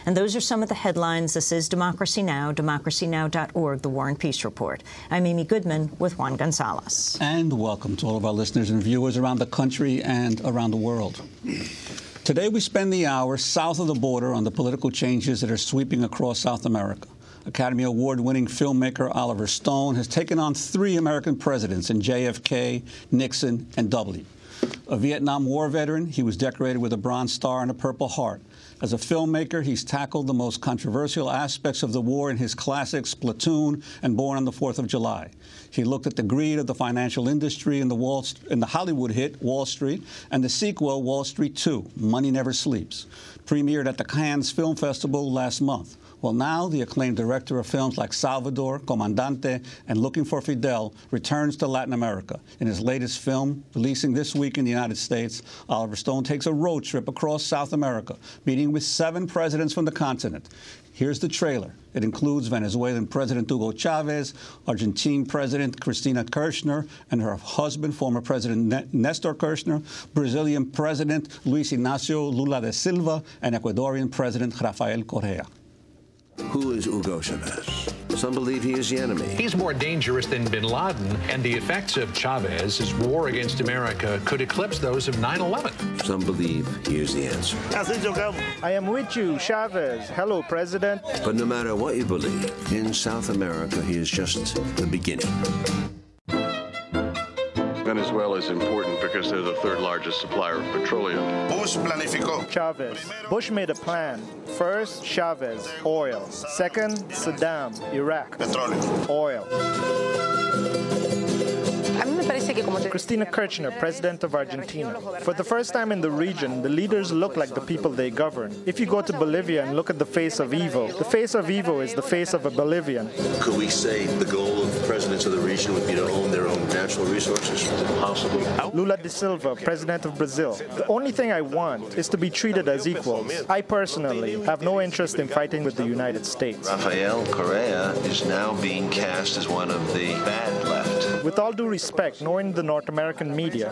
And those are some of the headlines. This is Democracy Now!, democracynow.org, The War and Peace Report. I'm Amy Goodman with Juan Gonzalez. And welcome to all of our listeners and viewers around the country and around the world. Today we spend the hour south of the border on the political changes that are sweeping across South America. Academy Award-winning filmmaker Oliver Stone has taken on 3 American presidents in JFK, Nixon, and W. A Vietnam War veteran, he was decorated with a Bronze Star and a Purple Heart. As a filmmaker, he's tackled the most controversial aspects of the war in his classics Platoon and Born on the 4th of July. He looked at the greed of the financial industry in the Hollywood hit Wall Street and the sequel Wall Street 2, Money Never Sleeps, premiered at the Cannes Film Festival last month. Well, now the acclaimed director of films like Salvador, Comandante, and Looking for Fidel returns to Latin America. In his latest film, releasing this week in the United States, Oliver Stone takes a road trip across South America, meeting with 7 presidents from the continent. Here's the trailer. It includes Venezuelan President Hugo Chavez, Argentine President Cristina Kirchner, and her husband, former President Nestor Kirchner, Brazilian President Luis Inácio Lula da Silva, and Ecuadorian President Rafael Correa. Who is Hugo Chavez? Some believe he is the enemy. He's more dangerous than bin Laden, and the effects of Chavez's war against America could eclipse those of 9/11. Some believe he is the answer. I am with you, Chavez. Hello, President. But no matter what you believe, in South America, he is just the beginning. Venezuela is important because they're the 3rd largest supplier of petroleum. Bush planificó. Chavez. Bush made a plan. First, Chavez, oil. Second, Saddam, Iraq, Petróleo. oil. Cristina Kirchner, President of Argentina. For the first time in the region, the leaders look like the people they govern. If you go to Bolivia and look at the face of Evo, the face of Evo is the face of a Bolivian. Could we say the goal of presidents of the region would be to own their own natural resources? Possibly. Lula da Silva, President of Brazil. The only thing I want is to be treated as equals. I personally have no interest in fighting with the United States. Rafael Correa is now being cast as one of the bad left. With all due respect, knowing the North American media,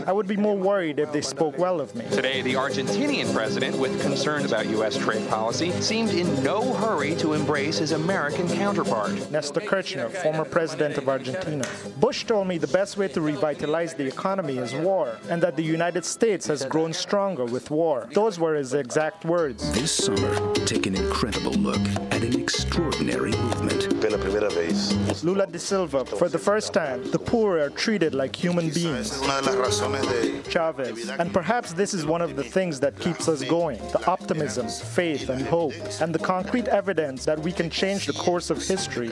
I would be more worried if they spoke well of me. Today, the Argentinian president, with concerns about U.S. trade policy, seemed in no hurry to embrace his American counterpart. Nestor Kirchner, former president of Argentina. Bush told me the best way to revitalize the economy is war, and that the United States has grown stronger with war. Those were his exact words. This summer, take an incredible look at an extraordinary movement. Lula da Silva, for the first time, the poor are treated like human beings. Chavez. And perhaps this is one of the things that keeps us going. The optimism, faith, and hope, and the concrete evidence that we can change the course of history.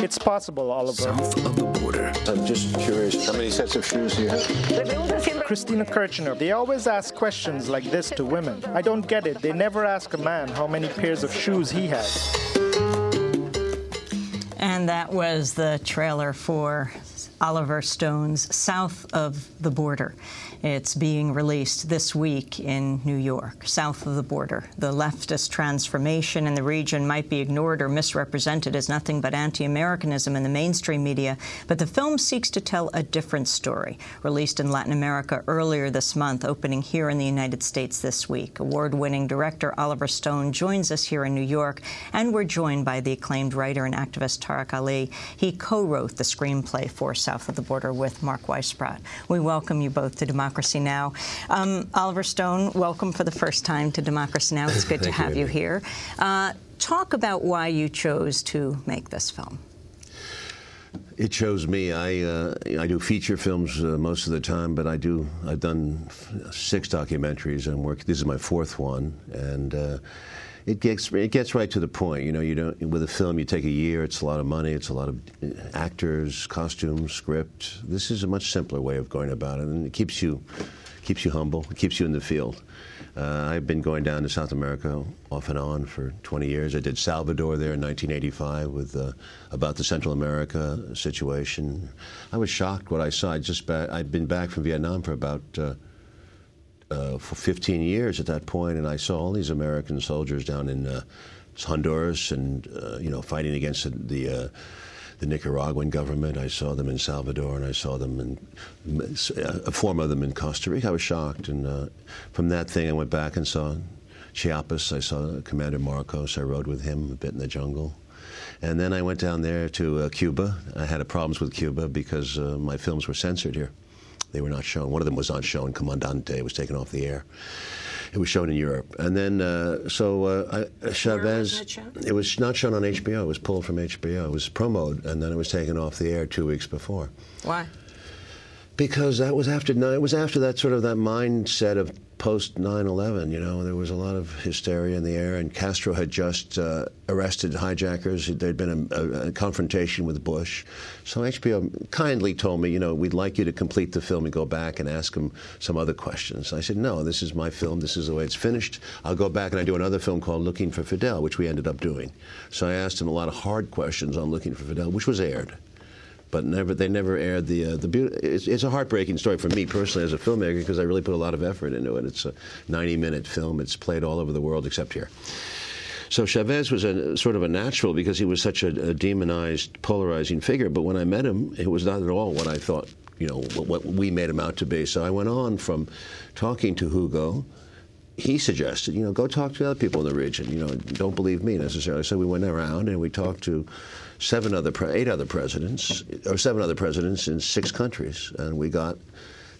It's possible, Oliver. South of the border. I'm just curious, how many sets of shoes do you have? Cristina Kirchner, they always ask questions like this to women. I don't get it. They never ask a man how many pairs of shoes he has. And that was the trailer for Oliver Stone's South of the Border. It's being released this week in New York, south of the border. The leftist transformation in the region might be ignored or misrepresented as nothing but anti-Americanism in the mainstream media, but the film seeks to tell a different story. Released in Latin America earlier this month, opening here in the United States this week. Award-winning director Oliver Stone joins us here in New York, and we're joined by the acclaimed writer and activist Tariq Ali. He co-wrote the screenplay for South of the Border with Mark Weisbrot. We welcome you both to Democracy Now! Oliver Stone, welcome for the first time to Democracy Now! It's good to have you here. Talk about why you chose to make this film. It chose me. I do feature films most of the time, but I've done 6 documentaries and work. This is my 4th one, and it gets right to the point. You know, you don't, with a film, you take a year. It's a lot of money. It's a lot of actors, costumes, script. This is a much simpler way of going about it, and it keeps you humble. It keeps you in the field. I've been going down to South America off and on for 20 years. I did Salvador there in 1985 with about the Central America situation. I was shocked what I saw. I'd been back from Vietnam for about for 15 years at that point, and I saw all these American soldiers down in Honduras and fighting against the the Nicaraguan government. I saw them in Salvador, and I saw them in a form of them in Costa Rica. I was shocked, and from that thing I went back and saw Chiapas. I saw Commander Marcos. I rode with him a bit in the jungle. And then I went down there to Cuba. I had problems with Cuba because my films were censored here. They were not shown. One of them was not shown, Comandante. It was taken off the air. It was shown in Europe. And then, Chavez, it was not shown on HBO. It was pulled from HBO. It was promoted, and then it was taken off the air 2 weeks before. Why? Because that was after that sort of that mindset of post 9/11. You know, there was a lot of hysteria in the air, and Castro had just arrested hijackers. There'd been a confrontation with Bush, so HBO kindly told me, you know, we'd like you to complete the film and go back and ask him some other questions. I said, no, this is my film. This is the way it's finished. I'll go back and I do another film called Looking for Fidel, which we ended up doing. So I asked him a lot of hard questions on Looking for Fidel, which was aired. But they never aired the it's a heartbreaking story for me personally as a filmmaker, because I really put a lot of effort into it. It's a 90-minute film. It's played all over the world except here. So Chavez was sort of a natural because he was such a demonized, polarizing figure. But when I met him, it was not at all what I thought, you know, what we made him out to be. So I went on from talking to Hugo. He suggested, you know, go talk to other people in the region. You know, don't believe me necessarily. So we went around and we talked to 7 other presidents in 6 countries, and we got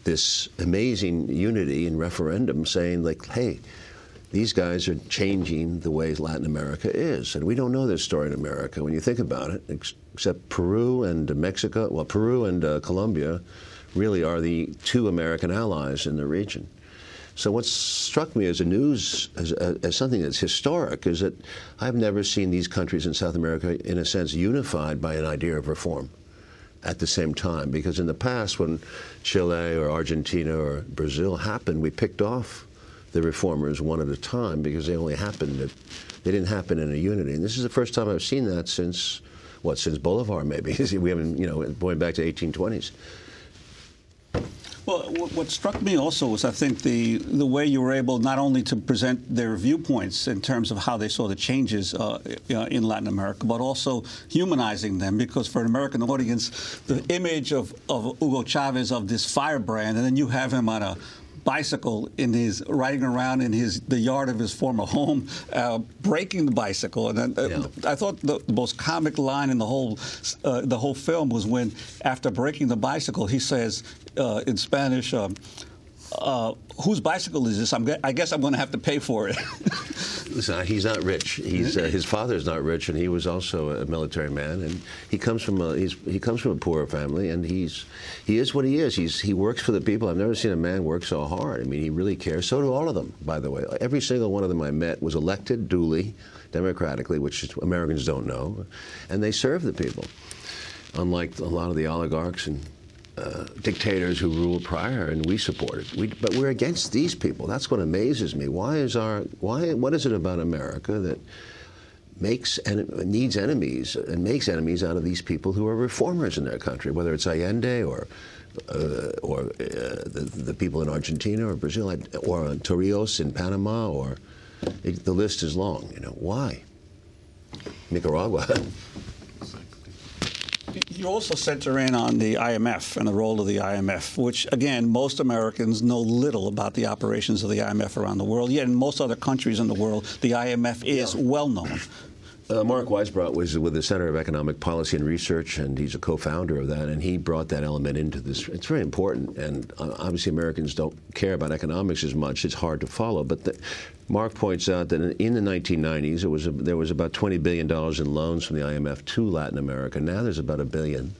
this amazing unity in referendum saying, like, hey, these guys are changing the way Latin America is, and we don't know this story in America when you think about it, except Peru and Mexico. Well, Peru and Colombia really are the 2 American allies in the region. So what struck me as as something that's historic, is that I've never seen these countries in South America, in a sense, unified by an idea of reform at the same time. Because in the past, when Chile or Argentina or Brazil happened, we picked off the reformers one at a time because they didn't happen in a unity. And this is the first time I've seen that since Bolivar, maybe. We haven't, you know, going back to 1820s. Well, what struck me also was, I think, the way you were able not only to present their viewpoints in terms of how they saw the changes in Latin America, but also humanizing them. Because for an American audience, the image of Hugo Chavez, of this firebrand, and then you have him on a bicycle riding around in the yard of his former home, breaking the bicycle. And then, I thought the most comic line in the whole film was when, after breaking the bicycle, he says in Spanish, whose bicycle is this? I guess I'm going to have to pay for it. Listen, he's not rich. His father's not rich, and he was also a military man. And he comes from a poor family, and he is what he is. He works for the people. I've never seen a man work so hard. I mean, he really cares. So do all of them, by the way. Every single one of them I met was elected duly, democratically, which Americans don't know, and they serve the people. Unlike a lot of the oligarchs and dictators who ruled prior, and we support it. But we're against these people. That's what amazes me. What is it about America that needs enemies and makes enemies out of these people who are reformers in their country, whether it's Allende or the people in Argentina or Brazil, or Torrijos in Panama, or the list is long. You know, why? Nicaragua. You also center in on the IMF and the role of the IMF, which, again, most Americans know little about the operations of the IMF around the world. Yet in most other countries in the world, the IMF is well known. Mark Weisbrot was with the Center of Economic Policy and Research, and he's a co-founder of that, and he brought that element into this. It's very important, and obviously Americans don't care about economics as much. It's hard to follow, but Mark points out that in the 1990s, there was about $20 billion in loans from the IMF to Latin America. Now there's about $1 billion,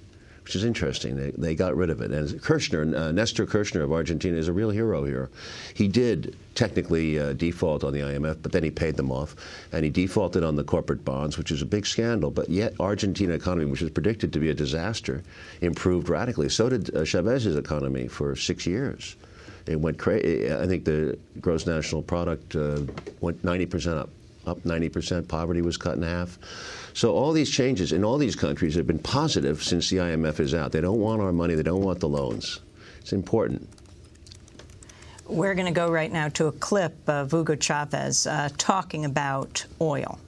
which is interesting. They got rid of it. And Nestor Kirchner of Argentina is a real hero here. He did technically default on the IMF, but then he paid them off. And he defaulted on the corporate bonds, which is a big scandal. But yet Argentina economy, which was predicted to be a disaster, improved radically. So did Chavez's economy for 6 years. It went crazy. I think the gross national product went 90% up 90%. Poverty was cut in half. So all these changes in all these countries have been positive since the IMF is out. They don't want our money. They don't want the loans. It's important. We're going to go right now to a clip of Hugo Chavez talking about oil.